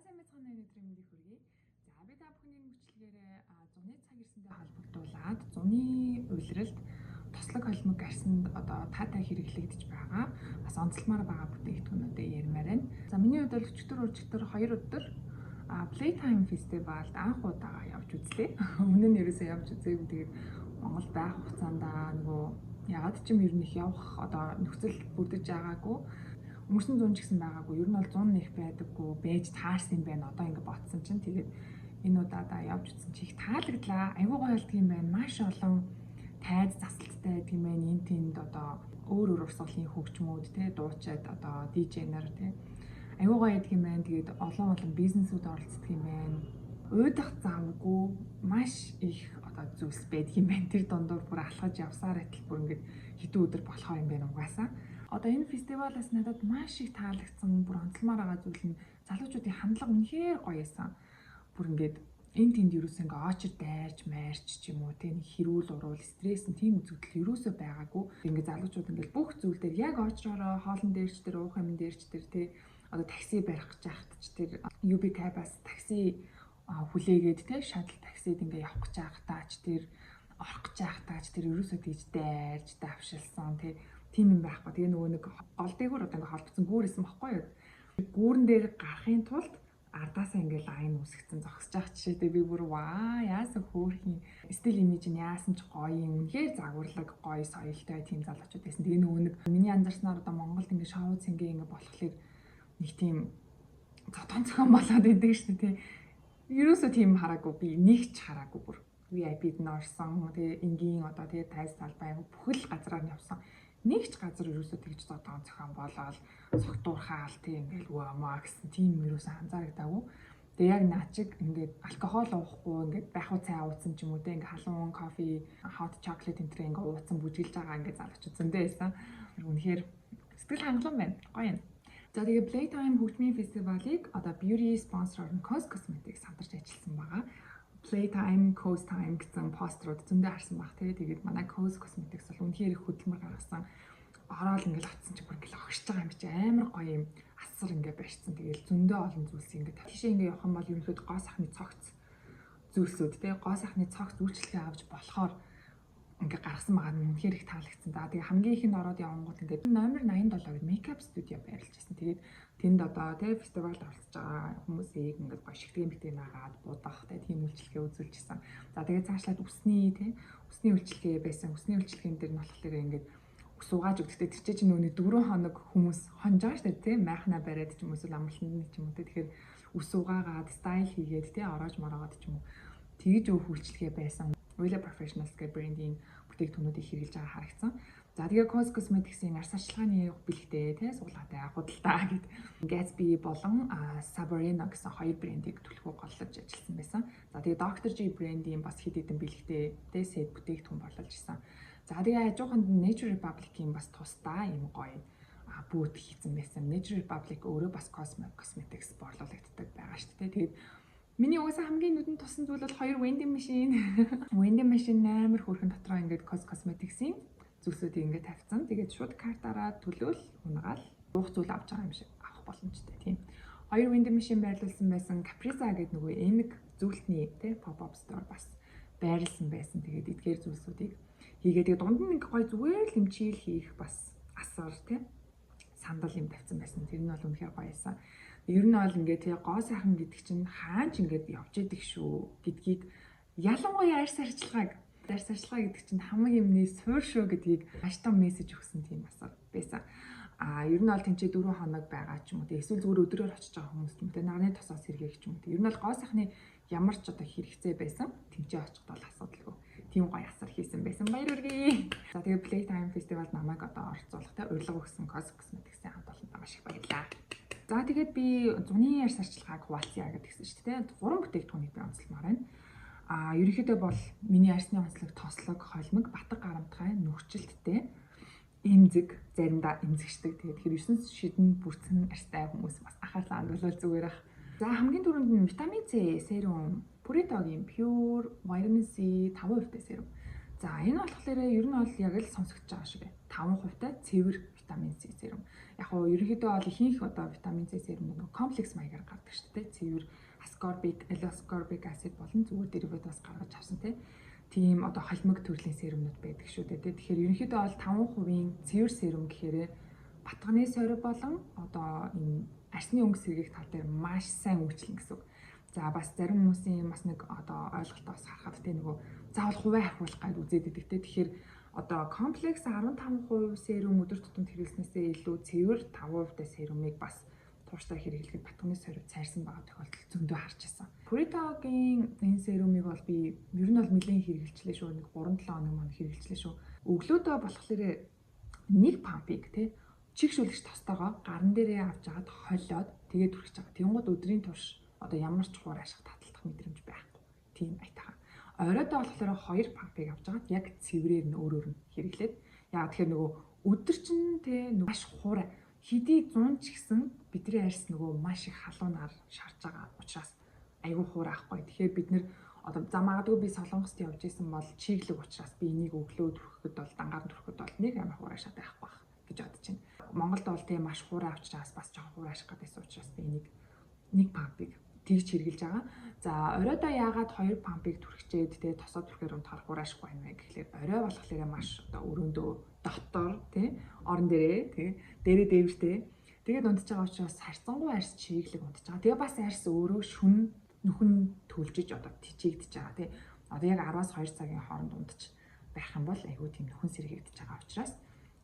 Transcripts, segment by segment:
сайн мэцхан өнөөдрийн мэндийг хүргэе. За би та бүхний мөчлөгөөрөө зуны цаг ирсэндээ холбогдуулаад зуны улиралд тослог холимог арсанд одоо таатай хэрэглэгдэж байгаа бас онцлмаар байгаа бүтээгдэхүүнүүдээ ярмаар байна. За миний хувьд бол өчигдөр 2 өдөр Playtime Festival анх удаага явж үзлээ. Өмнө нь ерөөсөө явж үзээгүй. Тэгээд Монгол байх хугацаанд нөгөө ягаад ч юм ер нь их явах одоо нөхцөл бүрдэж байгаагүй. Өнгөрсөн 100 ч гэсэн байгаагүй. Ер нь бол 100 нэх байдаггүй. Бэж таарсан юм байна. Одоо ингэ ботсон чинь тэгээд энэ удаадаа явж үзсэн чи их таалагдлаа. Айгуу гоё болдго юм байна. Маш олон тайз засалттай гэдэг юм байна. Энд тэнд одоо өөр урсгалын хөгжмүүд те дуучид одоо DJ-нар те айгуу гоё гэдэг юм байна. Тэгээд олон бизнесүүд оролцдог юм байна. Уйдах завгүй маш их одоо зүйлс байдаг юм байна. Тэр дундуур бүр алхаж явсаар байтал бүр ингэ хэдэн өдөр болохоор юм байна угаасаа. Одоо энэ фестивалаас надад маш их таалагдсан, бүр онцлмаар байгаа зүйл нь залуучуудын хандлага үнэхээр гоё байсан. Бүр ингээд энэ тэнд ерөөсөө ингээ очир дайрч, майрч ч юм уу те нэг хэрүүл уруул, стресс нь тийм үзэгдэл ерөөсөө байгаагүй. Ингээ залуучууд ингээ бүх зүйл дээр яг очроороо хоолн дээрч тэр уух юм дээрч тэр те одоо такси барих гэж байхад ч тэр UB Cab-аас такси хүлээгээд те шатл таксид ингээ явах гэж байхдаа ч тэр орох гэж байхдаа ч тэр ерөөсөө тийж дайрч давшилсан те тийм юм байхгүй. Тэгээ нөгөө нэг гол дээгүүр одоо ингээ холбогдсон гүүрээсэн байхгүй юу? Гүүрэн дээр гарахын тулд ардаасаа ингээ лайн үсгцэн зогсож байгаа жишээтэй би бүр ваа яасан хөөрхийн стил имиж нь яасан ч гоё юм. Үнэхээр загварлаг гоё соёлтой тийм залуучууд байсан. Тэгээ нөгөө нэг миний анзаарснаар одоо Монголд ингээ шоу цэнгээ ингээ болохлээр нэг тийм зодон зохион болоод идэг шүү дээ тий. Ерөөсөө тийм хараагүй би нэг ч хараагүй бүр. VIP-д нь орсон тэгээ энгийн одоо тэгээ тайз талбай бүхэл газраар нь явсан. Нэг ч газар ерөөсөө тэгж зодон зохион болоод согтуурхаал тийм ингээл ууамаа гэсэн тийм ерөөсөө анзаарагдаагүй. Тэгээ яг наачиг ингээд алкогол уухгүй ингээд байхуу цай ууцсан ч юм уу те ингээд халуун кофе, hot chocolate энэ ингээд ууцсан бүжиглж байгаа ингээд залуучууд зөндөө байсан. Үнэхээр сэтгэл хангалуун байна. Гоё юм. За тэгээ Playtime хөгжмийн фестивалыг одоо beauty sponsor нь Cos Cosmetics хамтарч ажилласан байгаа. Playtime, Cos Time гэсэн постерууд зөндөө харсан баг тий. Тэгээд манай Cos Cosmetics бол үнэхээр их хөдөлмөр гаргасан. Ороод ингээл авцсан чи бүр ингээл огшиж байгаа юм чи амар гоё юм асар ингээ барьцсан. Тэгээд зөндөө олон зүйлс ингээ тийшээ ингээ явах юм бол ерөнхийдөө гоо сахны цогц зүйлсүүд тий. Гоо сахны цогц үйлчлэгээ авч болохоор ингээ гаргасан байгаа нь үнэхээр их таалагдсан. За тэгээ хамгийн ихэнд ороод явангууд ингээ номер 87 гэдэг мейкап студио байрлаж байсан. Тэгээд тэнд одоо тий фестивалд оролцож байгаа хүмүүсийг ингээ гоё шигтгэн битээ наагаад будах тийм үйлчлэгээ үзүүлчихсэн. За тэгээ цаашлаад усны үйлчлэгээ байсан. Усны үйлчлэгээн дээр нь болохоор ингээ ус угааж өгдөгтэй тэр чинь нөөний 4 хоног хүмүүс хонж байгаа шүү дээ тий майхнаа бариад ч юм уу эсвэл амлалтанд ч юм уу тэгэхээр ус угаагаад стайл хийгээд тий ороож мороогоод ч юм уу тэгж өөх үйлчлэгээ байсан. Really Professionals гэх брендийн бүтээгдэхүүнүүдийг хэрэглэж байгаа харагдсан. За тэгээ Cos Cosmetics-ийн арс ашиглагын бэлэгтэй тий суулгатай худалдаа гэд Gatsby болон Sabrina гэсэн хоёр брендийг түлхүү голлож ажилласан байсан. За тэгээ Dr. G брендийн бас хэд хэдэн бэлэгтэй тий set бүтээгдэхүүн борлуулж ирсэн. За тэгээ хажууханд Nature Republic-ийн бас тусдаа юм гоё бүүт хийсэн байсан. Nature Republic өөрөө бас Cosmetics борлуулагддаг байгаа шүү дээ. Тэгээд миний угаасаа хамгийн нүдэнд туссан зүйл бол хоёр vending machine. Vending machine амар хөөрхөн дотроо ингээд Cos Cosmetics-ийн зүйлсүүдийг ингээд тавьсан. Тэгээд шууд картаараа төлөөл унгаал уух зүйл авч байгаа юм шиг авах боломжтой тийм. Хоёр vending machine байрлуулсан байсан. Capriza гэдэг нөгөө эмэг зүйлтний тий pop-up store бас байрлуулсан байсан. Тэгээд эдгээр зүйлсүүдийг хийгээд тэгээд дунд нь ингээ гоё зүгээр л эмчил хийх бас асар тий сандал юм тавьсан байсан. Тэр нь бол үнэхээр гоё байсан. Ер нь бол ингээ тий гоо сайхан гэдэг чинь хаач ингээд явж идэг шүү гэдгийг ялангуяа арьс арчилгааг гэдэг чинь хамаг юмны суур шүү гэдгийг маш том мессеж өгсөн тийм асар байсан. Ер нь бол тэнцээ 4 хоног байгаа ч юм уу. Эсвэл зүгээр өдрөөр очиж байгаа хүмүүс ч юм уу. Нарны тосоос сэргээх ч юм уу. Ер нь бол гоо сайхны ямар ч одоо хэрэгцээ байсан. Тэнцээ очихд бол асуудалгүй. Тийм гоё асар хийсэн байсан. Баяр хүргэе. За тэгээ Playtime Festival намайг одоо оролцуулах та урилга өгсөн Cos Cosmetics-ийн хамт олонд маш их баярлалаа. За тэгээд би зуны арьс арчилгааг хуваалцъя гэдгийгсэн шүү дээ. 3 бүтээгдэхүүнийг би онцлмаар байна. Ерөнхийдөө бол миний арьсны онцлог тослог, холимог, батг гарамтгай, нүхжилттэй, эмзэг, заримдаа эмзэгчдэг. Тэгээд тэр 9 шидэн бүрцэн арьстай хүмүүс бас анхаарлаа хандуулвал зүгээр ах. За хамгийн түрүүнд нь витамин C серум, Puritoгийн Pure Vitamin C 5% серум. За энэ болохоор ер нь бол яг л сонсогдож байгаа шиг байна. 5% цэвэр витамин C серум. Яг нь ерөнхийдөө бол ихэнх одоо витамин C серум нэг комплекс маягаар гардаг шүү дээ. Цэвэр аскорбик, L-ascorbic acid болон зүгээр дериватаас гаргаж авсан тийм одоо холимог төрлийн серумнууд байдаг шүү дээ. Тэгэхээр ерөнхийдөө бол 5% цэвэр серум гэхээр батганы сорь болон одоо энэ арсны өнгө сэргийх тал дээр маш сайн үйлчлэн гэсэн үг. За бас зарим хүмүүсийн бас нэг одоо ойлголтоос харахад нөгөө заавал хувиа ахиулах гад үзээд идэг тэгэхээр одоо комплекс 15% серум өдөр тутамд хэрэглэснээсээ илүү цэвэр 5% серумыг бас тууштай хэрэглэхэд батганы сорив цайрсан байгаа тохиолдол зөндөө харж байсан. Purito-гийн энэ серумыг бол би ер нь бол нэлээд хэрэглэжлээ шүү. Нэг 3-7 хоног маань хэрэглэжлээ шүү. Өглөөдөө болохоор нэг пампыг чигшүүлэгч тостойгоо гарн дээрээ авч жагаад холиод тэгээд түрхэж байгаа. Тэнгууд өдрийн турш одоо ямар ч хуур ашиг таталдах мэдрэмж байхгүй. Тийм айтайхан. Оройдоо болохоор 2 пампыг авч жагаад яг цэврээр нь өөрөөр нь хэрэглээд яа тэгэхээр нөгөө өдөр чинь маш хуур хэдий 100 ч гэсэн бидний арьс нөгөө маш их халуунаар шарж байгаа учраас айгүй хуур аахгүй. Тэгэхээр бид нэр одоо за магадгүй би Солонгост явж исэн бол чиглэг учраас би энийг өглөө түрхэхэд бол дангаар түрхэхэд бол нэг амар хуур ашиг байхгүй гэж бодож байна. Монголд бол тийм маш хуур авчраас бас жоохон хуур ашиг гадайсан учраас би энийг нэг пампыг тэгж хэрглэж байгаа. За оройдоо яагаад 2 пампыг түрхчээд тосоо түрхээр унтахаар хуур ашиг байна вэ гэхлээр орой болохоор маш одоо өрөөндөө дотор орон дээрээ дээрээ дээвэртэй тэгээд унтж байгаа учраас харьцангуй арьс чиглэг унтж байгаа. Тэгээ бас арьс өөрөө шүн нүхэн төлжиж одоо чигдэж байгаа одоо яг 10-аас 2 цагийн хооронд унтж байх юм бол айгүй тийм нүхэн сэргийгдэж байгаа учраас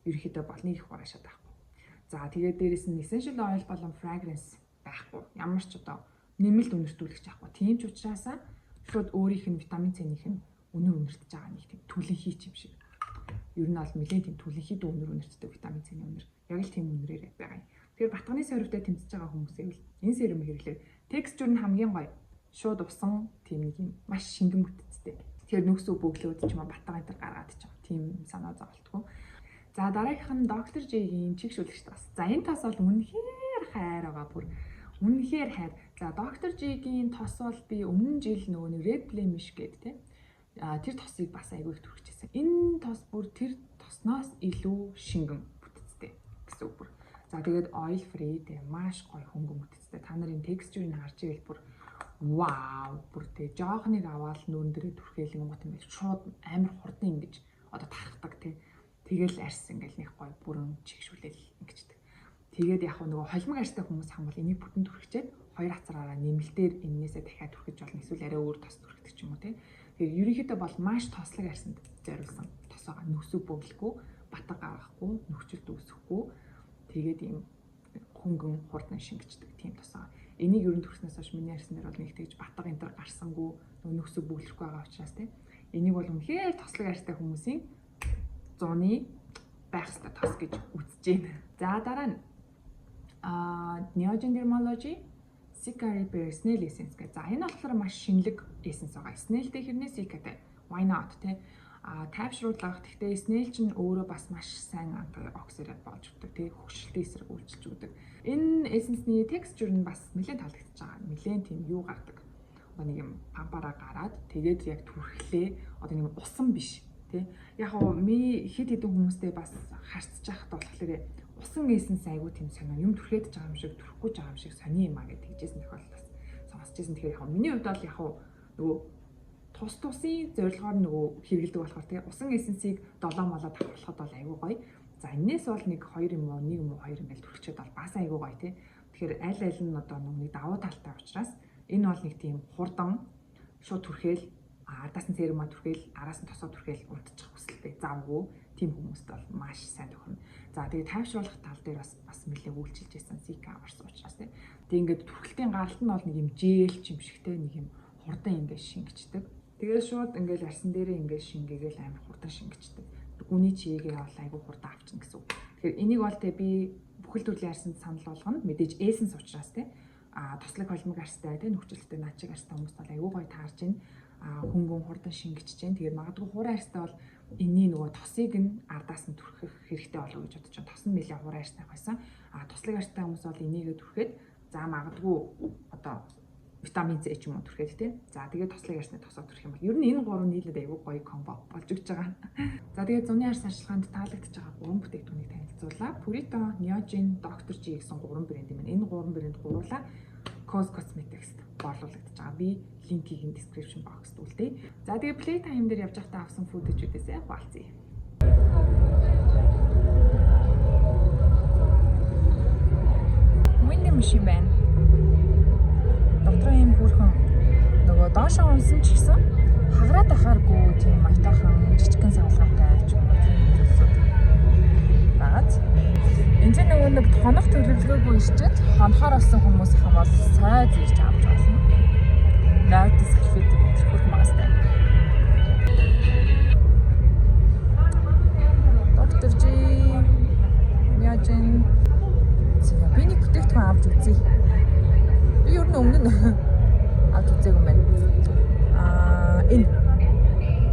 ерөнхийдөө болны их хуур ашиг байхгүй. За тэгээд дээрэс нь essential oil болон fragrance байхгүй. Ямар ч одоо нэмэлт үнэртүүлэгч авахгүй. Тийм ч учраас шууд өөрийнх нь витамин C-ийнх нь үнэр үнэртэж байгаа нэг тийм түлэнхий юм шиг. Ер нь бол нэлээд тийм түлэнхий үнэр үнэртдэг витамин C-ийн үнэр. Яг л тийм үнэрээр байгаа юм. Тэгэхээр батганы сорьвтой тэмцэж байгаа хүмүүсээ л энэ серум хэрэглээр текстчер нь хамгийн гоё. Шууд усан тийм нэг юм маш шингэн бүтцтэй. Тэгэхээр нүгсүү бөглөөд ч юм уу батга энэ гаргаад ч юм. Тийм санаа зовлтгүй. За дараагийнх нь доктор J-ийн чигшүүлэгч тас. За энэ тас бол үнэхээр хайр байгаа бүр. Үнэхээр хайр. За доктор J-ийн тос бол би өмнө жил нөгөө Red Blemish гэдэг тэр тосыг бас айгүй их түрхчихсэн. Энэ тос бүр тэр тосноос илүү шингэн бүтцтэй гэсэн үг бүр. За тэгээд oil free маш гоё хөнгөн бүтцтэй. Та нарын текстчерийг харж ивэл бүр вау бүр жоохныг аваад нүүрэн дээрээ түрхээлэн гот юм биш шууд амар хурдан ингэж одоо тархдаг тэгэл арьс ингээл нэг гоё бүрэн чигшүүлэл ингэждэг. Тэгээд яг нөгөө холимог арьстай хүмүүс хамбал энийг бүтэн түрхчээд 2 хацраараа нэмэлтээр энээсээ дахиад түрхэж болно. Эсвэл арай өөр тос түрхдэг ч юм уу Тэгээд ерөнхийдөө бол маш тослог арьсанд зориулсан тосоогоо нүсүү бөглөхгүй, батга гаргахгүй, нөхцөлд үүсэхгүй тэгээд ийм хөнгөн хурдан шингэждэг тийм тосоо. Энийг ерөн төрснөөс хойш миний арьсан дээр бол нэг тэгж батга энэ төр гарсангүй нөхцөө бөглөхгүй байгаа учраас энийг бол үнэхээр тослог арьстай хүмүүсийн зуны байх ёстой тос гэж үзэж байна. За дараа нь Neogen Dermalogy Cica Repair Snail Essence гэх. За энэ болохоор маш шинэлэг эссенс байгаа. Snailтэй хэрнээ Cicaтэй. Why not тайвшруулах. Гэхдээ Snail ч өөрөө бас маш сайн антиоксидант болж өгдөг. Хөгшилтэй эсрэг үйлчилж өгдөг. Энэ эссенсний текстчер нь бас нэлээд таалагдчихж байгаа. Нэлээд тийм юу гардаг. Одоо нэг юм пампаараа гараад тэгээд яг түрхлээ. Одоо нэг усан биш. Яг ми хэд хэдэн хүмүүстэй бас харьцаж байхад болохоор усан эссенс айгуу тийм сонио юм түрхээд байгаа юм шиг түрхгүй байгаа юм шиг сони юм а гэж хэлжсэн тохиолдолд сонсч байсан. Тэгэхээр яг миний хувьд бол яг нөгөө тус тусын зорилгоор нөгөө хэрэгэлдэг болохоор усан эссенсийг 7 молоо давхарлахад бол айгуу гоё. За энэс бол нэг 2 юм уу 1 юм уу 2 ингээл түрхчээд бол бас айгуу гоё тий. Тэгэхээр аль нь одоо нэг давуу талтай учраас энэ бол нэг тийм хурдан шууд түрхээл ардаас нь серума түрхээл араас нь тосоо түрхээл унтчих хүсэлтэй завгүй тийм хүмүүст бол маш сайн тохирно. За тэгээд тайвшруулах тал дээр бас нэлээд үйлчилж байсан Cica аварсан учраас тийм. Тэгээд ингээд түрхэлтийн гаралт нь бол нэг юм жээл ч юм шигтэй нэг юм хурдан ингээд шингэждэг. Тэгээд шууд ингээд арсан дээрээ ингээд шингээгээл амар хурдан шингэждэг. Үний чигээ бол айгүй хурдан авчихна гэсэн үг. Тэгэхээр энийг бол би бүхэл төрлийн арсанд санал болгоно. Мэдээж эссенс учраас тийм. Тослог холимог арстай тийм нөхцөлтэй наачиг арстай хүмүүс бол айгүй гоё таарж байна. Хөнгөн хурдан шингэж чинь. Тэгээд магадгүй хуурай арстай бол энэний нөгөө тосыг нь ардаас нь түрхэх хэрэгтэй болов гэж бодож байна. Тос нь нэлээд хуурай арстай байсан. Тослог арстай хүмүүс бол энийгээ түрхэд за магадгүй одоо витамин С ч юм уу түрхэд тийм. За тэгээд тослог арсны тосоо түрх юм бол ер нь энэ гурав нийлээд айгүй гоё комбо болж өгч байгаа. За тэгээд зуны арс арчилгаанд таалагдж байгаа 3 бүтээгдэхүүнийг танилцуулъя. танилцуулаа. Purito, Neogen, Dr. G гэсэн 3 брэнд юм. Энэ 3 брэнд гуруулаа Cos Cosmetics-д борлуулагдаж байгаа. Би линкийг нь description box-д үлдээе. За тэгээ Playtime дээр явж байхдаа авсан фүүдчүүдээсээ хуваалцъя. Winning machine байна. Дотроо юм бүрхэн нөгөө доошоо унсан ч гэсэн хагараад ахааргүй тийм маятайхан жижигхэн савлгаатай ч юм уу тийм зүйлсүүд байгааз. Энд нөгөө нэг хонох төлөвлөгөөгүй ичээд хонохоор олсон хүмүүсийн бол сайд ирж авч болно. Лайтис хэлфэд төрөх магастай. Dr. G, Neogen. Би нэг бүтээгдэхүүн авч үзье. Би ер нь өмнө нь авч үзээгүй юм байна.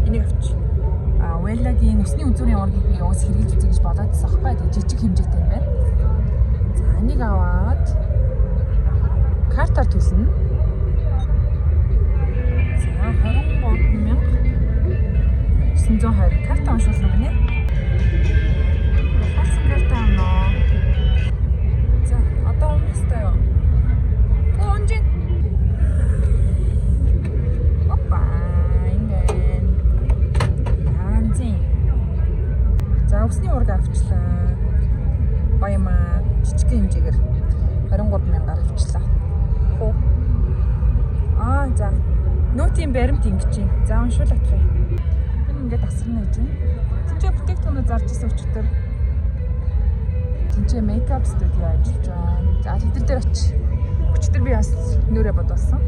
Энийг авч. Wellag-ийн өсний үзүүрийн ургийг би уус хэрэглэж үзье гэж бодоод байсан байхгүй. Тэгээ жижиг хэмжээтэй юм байна. За энийг аваад картаар төлнө. За 23,920 карта уншуулна гинэ. Хасан карта авнаа. За одоо унах ёстой юу? Онжин. Опа. Инген. Анзин. За өсний ураг авчлаа. Баямаа жижиг хэмжээгээр 23,000-аар авчлаа. Хөө. За. Нөтийн баримт ингэж юм. За уншуулах юм. Би ингээд асарна гэж байна. Тинчээ бүтээгдэхүүнээ зарж исэн өчтөр. Тинчээ мейкап студио ажиллаж байна. За тэд дээр очиж. Өчтөр би бас нүүрээ бодуулсан.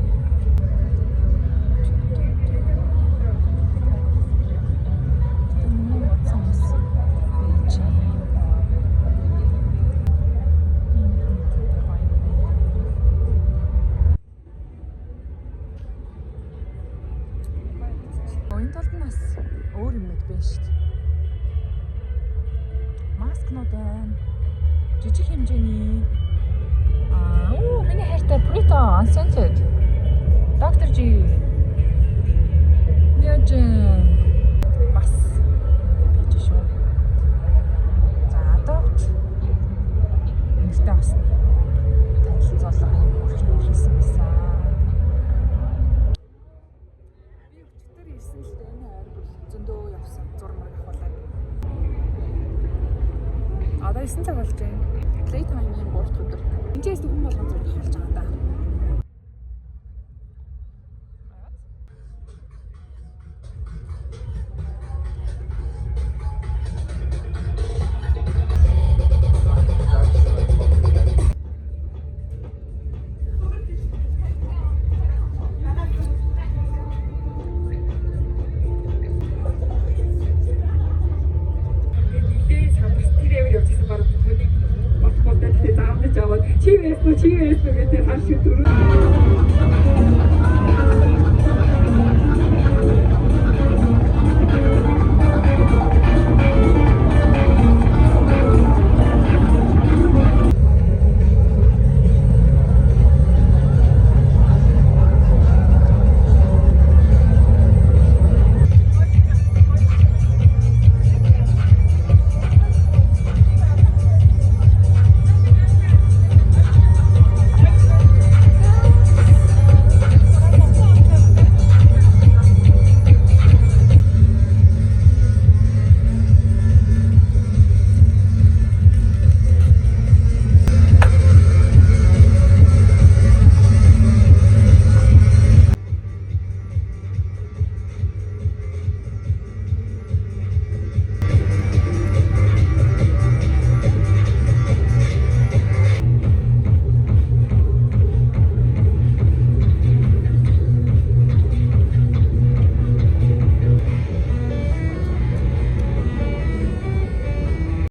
Энэ тулд нас өөр юм байна шүү дээ. Маскнууд байна. Жижиг хэмжээний миний хайртай Purito Unscented, Dr. G, Neogen бас байж шүү. За Adopt энэтэй бас танилцуулга юм хүрхэн хийсэн байсан. Би өчтөр ирсэн л дээ энэ ойр бол зөндөө явсан зураг авахлаа. Одоо 9 цаг болж байна. Playtime-ийн 3 дахь өдөр. Эндээс хүн болгон зураг авах болж байгаа даа. Чивээс гэдэг хаш дөрөв